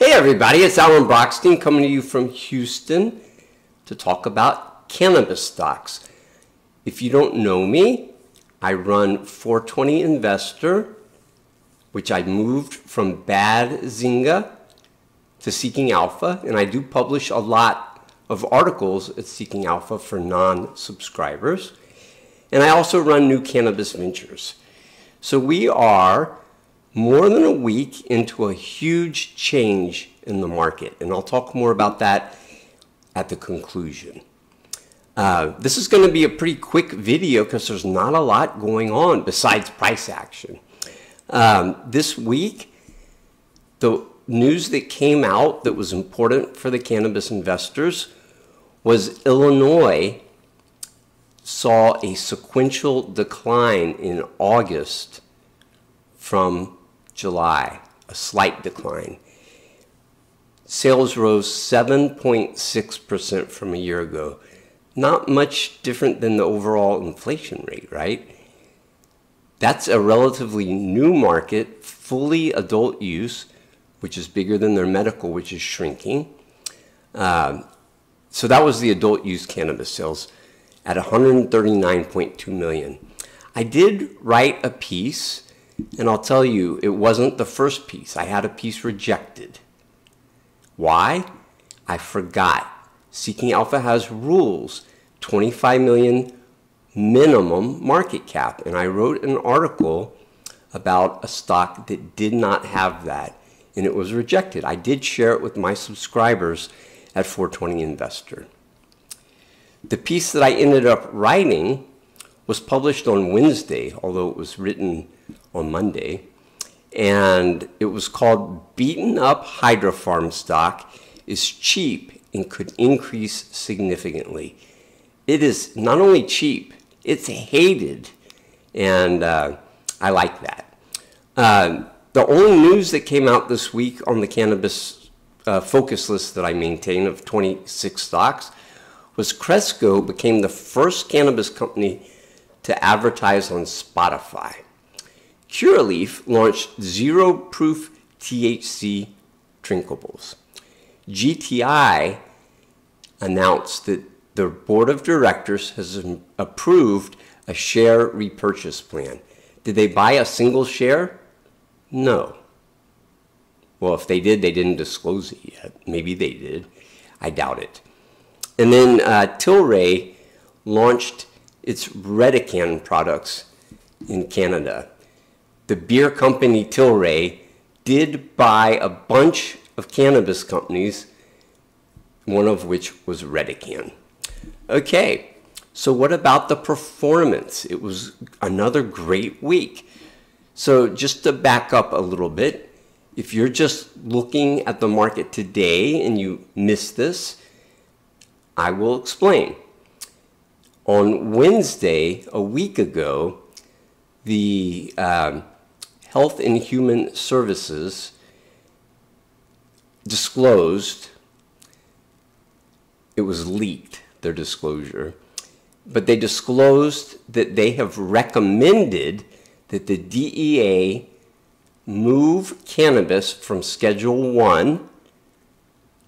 Hey everybody, it's Brochstein coming to you from Houston to talk about cannabis stocks. If you don't know me, I run 420 Investor, which I moved from Bad Zynga to Seeking Alpha, and I do publish a lot of articles at Seeking Alpha for non-subscribers. And I also run new Cannabis Ventures. So we are more than a week into a huge change in the market, and I'll talk more about that at the conclusion. This is going to be a pretty quick video because there's not a lot going on besides price action. This week, the news that came out that was important for the cannabis investors was Illinois saw a sequential decline in August from July, a slight decline. Sales rose 7.6% from a year ago. Not much different than the overall inflation rate, right? That's a relatively new market, fully adult use, which is bigger than their medical, which is shrinking. So that was the adult use cannabis sales at 139.2 million. I did write a piece, and I'll tell you, it wasn't the first piece. I had a piece rejected. Why? I forgot. Seeking Alpha has rules, 25 million minimum market cap, and I wrote an article about a stock that did not have that, and it was rejected. I did share it with my subscribers at 420 Investor. The piece that I ended up writing was published on Wednesday, although it was written on Monday, and it was called "Beaten Up Hydrofarm Stock is Cheap and Could Increase Significantly." It is not only cheap, it's hated, and I like that. The only news that came out this week on the cannabis focus list that I maintain of 26 stocks was Cresco became the first cannabis company to advertise on Spotify. Curaleaf launched zero-proof THC drinkables. GTI announced that their board of directors has approved a share repurchase plan. Did they buy a single share? No. Well, if they did, they didn't disclose it yet. Maybe they did. I doubt it. And then Tilray launched its Redecan products in Canada. The beer company Tilray did buy a bunch of cannabis companies, one of which was Redecan. Okay, so what about the performance? It was another great week. So just to back up a little bit, if you're just looking at the market today and you missed this, I will explain. On Wednesday, a week ago, the Health and Human Services disclosed, it was leaked, their disclosure, but they disclosed that they have recommended that the DEA move cannabis from Schedule 1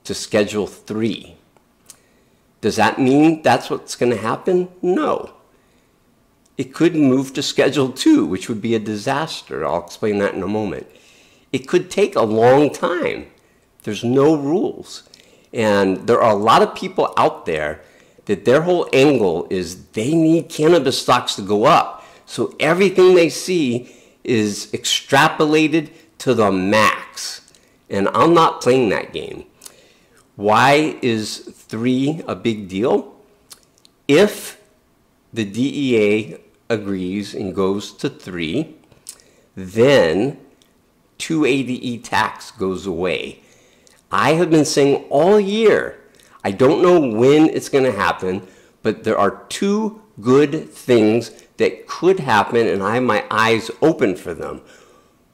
to Schedule 3. Does that mean that's what's going to happen? No. It could move to Schedule 2, which would be a disaster. I'll explain that in a moment. It could take a long time. There's no rules. And there are a lot of people out there that their whole angle is they need cannabis stocks to go up. So everything they see is extrapolated to the max. And I'm not playing that game. Why is 3 a big deal? If the DEA agrees and goes to 3, then 280E tax goes away. I have been saying all year, I don't know when it's going to happen, but there are 2 good things that could happen, and I have my eyes open for them.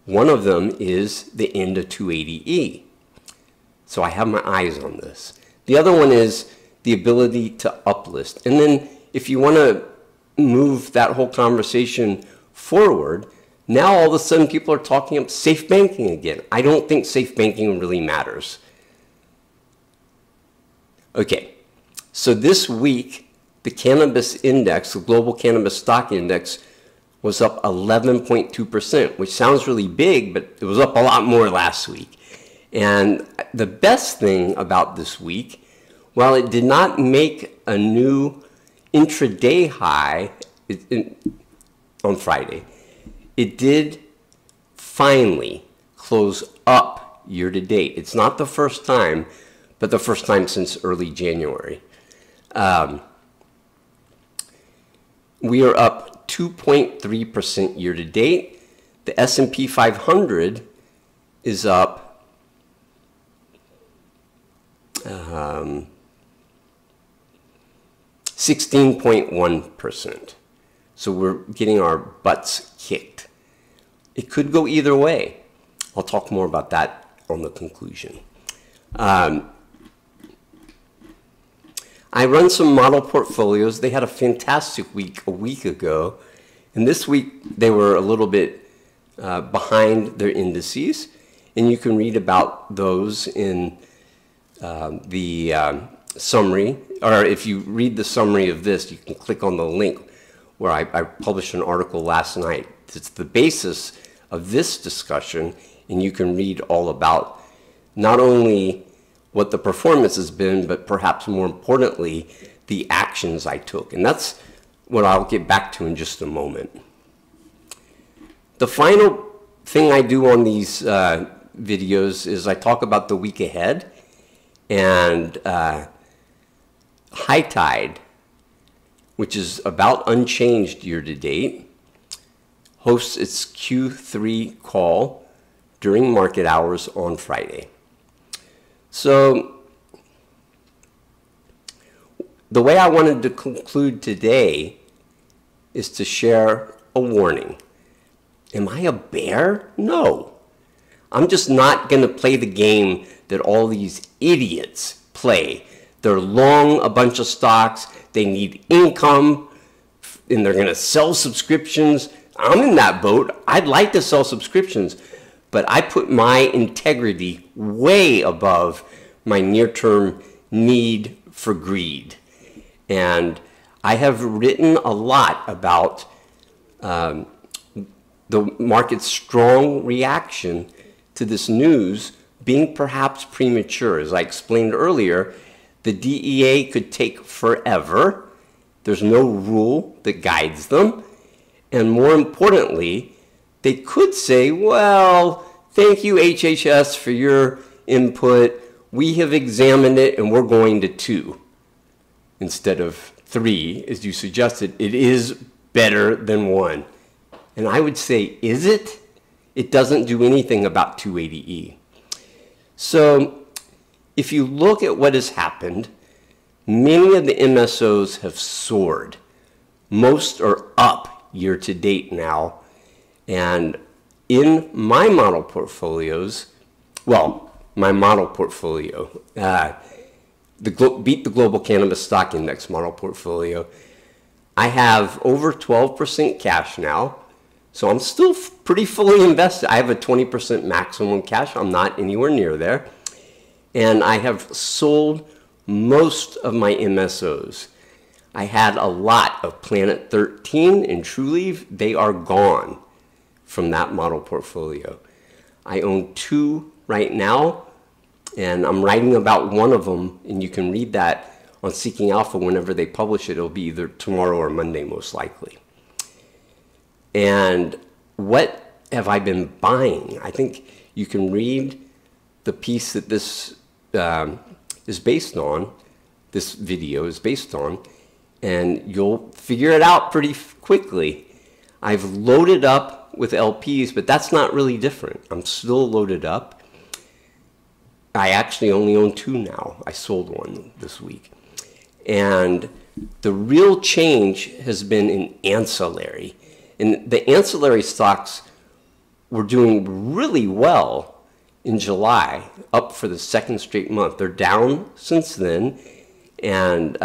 One of them is the end of 280E. So I have my eyes on this. The other one is the ability to uplist. And then if you want to move that whole conversation forward, Now all of a sudden people are talking about safe banking again. I don't think safe banking really matters. Okay, so this week, the cannabis index, the global cannabis stock index, was up 11.2%, which sounds really big, but it was up a lot more last week. And the best thing about this week, while it did not make a new intraday high on Friday, it did finally close up year to date. It's not the first time, but the first time since early January. We are up 2.3% year to date. The S&P 500 is up 16.1%. So we're getting our butts kicked. It could go either way. I'll talk more about that on the conclusion. I run some model portfolios. They had a fantastic week a week ago. And this week, they were a little bit behind their indices. And you can read about those in the summary. Or if you read the summary of this, you can click on the link where I published an article last night. It's the basis of this discussion. And you can read all about not only what the performance has been, but perhaps more importantly, the actions I took. And that's what I'll get back to in just a moment. The final thing I do on these videos is I talk about the week ahead. And High Tide, which is about unchanged year to date, hosts its Q3 call during market hours on Friday. So the way I wanted to conclude today is to share a warning. Am I a bear? No. I'm just not going to play the game that all these idiots play. They're long a bunch of stocks, they need income, and they're going to sell subscriptions. I'm in that boat. I'd like to sell subscriptions, but I put my integrity way above my near-term need for greed. And I have written a lot about the market's strong reaction to this news being perhaps premature. As I explained earlier, the DEA could take forever. There's no rule that guides them. And more importantly, they could say, well, thank you, HHS, for your input. We have examined it, and we're going to 2 instead of 3, as you suggested. It is better than 1. And I would say, is it? It doesn't do anything about 280E. So if you look at what has happened, many of the MSOs have soared. Most are up year to date now. And in my model portfolios, well, my model portfolio, beat the global cannabis stock index model portfolio, I have over 12% cash now. So I'm still pretty fully invested. I have a 20% maximum cash. I'm not anywhere near there. And I have sold most of my MSOs. I had a lot of Planet 13 and Trulieve. They are gone from that model portfolio. I own 2 right now, and I'm writing about one of them, and you can read that on Seeking Alpha whenever they publish it. It'll be either tomorrow or Monday, most likely. And what have I been buying? I think you can read the piece that this is based on, this video is based on, and you'll figure it out pretty quickly. I've loaded up with LPs, but that's not really different. I'm still loaded up. I actually only own 2 now. I sold 1 this week. And the real change has been in ancillary. And the ancillary stocks were doing really well in July, up for the 2nd straight month. They're down since then. And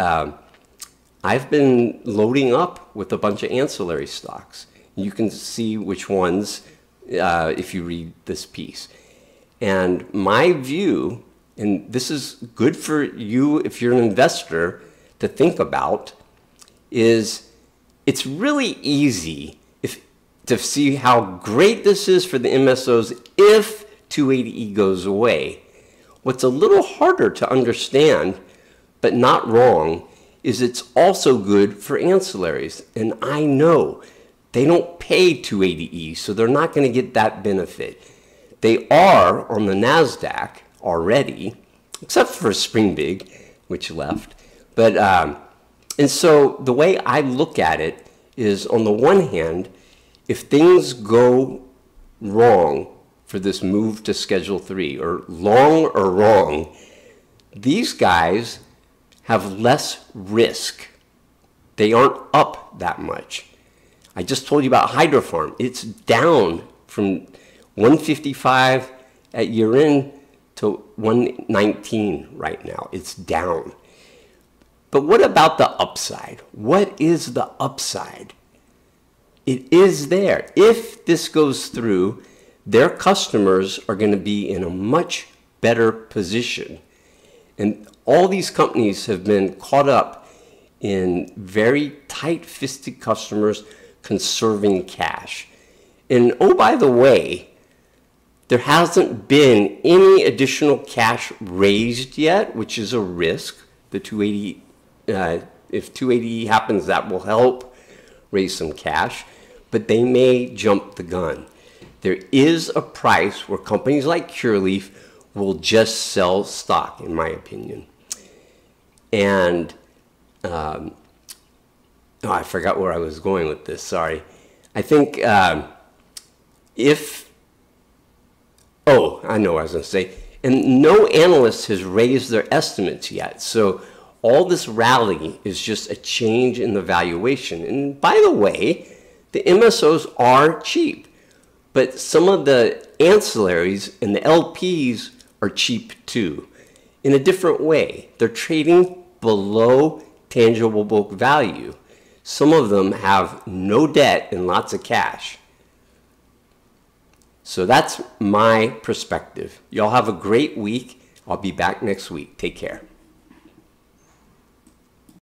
I've been loading up with a bunch of ancillary stocks. You can see which ones if you read this piece. And my view, and this is good for you if you're an investor to think about, is it's really easy to see how great this is for the MSOs if 280E goes away. What's a little harder to understand, but not wrong, is it's also good for ancillaries. And I know they don't pay 280E, so they're not going to get that benefit. They are on the NASDAQ already, except for Springbig, which left. But and so the way I look at it is, on the one hand, if things go wrong for this move to Schedule 3, or long or wrong, these guys have less risk. They aren't up that much. I just told you about Hydrofarm. It's down from 155 at year end to 119 right now. It's down. But what about the upside? What is the upside? It is there. If this goes through, their customers are going to be in a much better position. And all these companies have been caught up in very tight-fisted customers conserving cash. And oh, by the way, there hasn't been any additional cash raised yet, which is a risk. The 280, if 280 happens, that will help raise some cash, but they may jump the gun. There is a price where companies like Curaleaf will just sell stock, in my opinion. And oh, I forgot where I was going with this, sorry. I think oh, I know what I was going to say. And no analyst has raised their estimates yet. So all this rally is just a change in the valuation. And by the way, the MSOs are cheap. But some of the ancillaries and the LPs are cheap too, in a different way. They're trading below tangible book value. Some of them have no debt and lots of cash. So that's my perspective. Y'all have a great week. I'll be back next week. Take care.